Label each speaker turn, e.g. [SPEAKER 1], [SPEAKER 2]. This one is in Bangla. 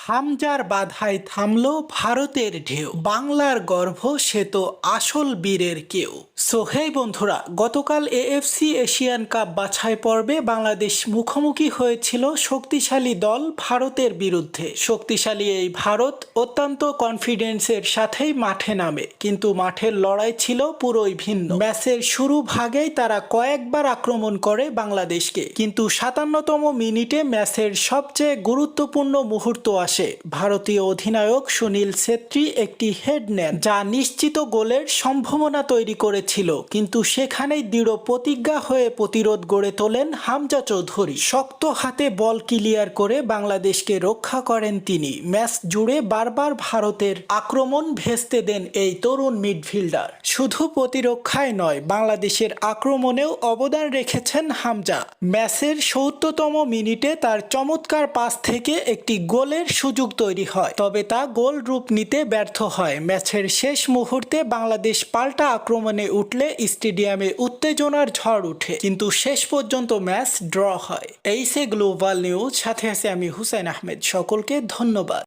[SPEAKER 1] হামজার বাধায় থামল ভারতের ঢেউ। বাংলার গর্ভ সে তো আসল বীরের কেউ। সো হেই বন্ধুরা, গতকাল এএফসি এশিয়ান কাপ বাছাই পর্বে বাংলাদেশ মুখোমুখি হয়েছিল শক্তিশালী দল ভারতের বিরুদ্ধে। শক্তিশালী এই ভারত অত্যন্ত কনফিডেন্সের সাথেই মাঠে নামে, কিন্তু মাঠের লড়াই ছিল পুরোই ভিন্ন। ম্যাচের শুরু ভাগেই তারা কয়েকবার আক্রমণ করে বাংলাদেশকে, কিন্তু ৫৭তম মিনিটে ম্যাচের সবচেয়ে গুরুত্বপূর্ণ মুহূর্ত আসে। ভারতীয় অধিনায়ক সুনীল ছেত্রী একটি হেড নেন, যা নিশ্চিত গোলের সম্ভাবনা তৈরি করেছিল, কিন্তু সেখানেই দৃঢ় প্রতিজ্ঞা হয়ে প্রতিরোধ গড়ে তোলেন হামজা চৌধুরী। শক্ত হাতে বল ক্লিয়ার করে বাংলাদেশকে রক্ষা করেন তিনি। ম্যাচ জুড়ে বারবার ভারতের আক্রমণ ভেস্তে দেন এই তরুণ মিডফিল্ডার। শুধু প্রতিরক্ষায় নয়, বাংলাদেশের আক্রমণেও অবদান রেখেছেন হামজা। ম্যাচের ৭০তম মিনিটে তার চমৎকার পাস থেকে একটি গোলের সুযোগ তৈরি হয়, তবে তা গোল রূপ নিতে ব্যর্থ হয়। ম্যাচের শেষ মুহূর্তে বাংলাদেশ পাল্টা আক্রমণে উঠলে স্টেডিয়ামে উত্তেজনার ঝড় উঠে, কিন্তু শেষ পর্যন্ত ম্যাচ ড্র হয়। এই সে গ্লোবাল নিউজ, সাথে আছে আমি হুসাইন আহমেদ। সকলকে ধন্যবাদ।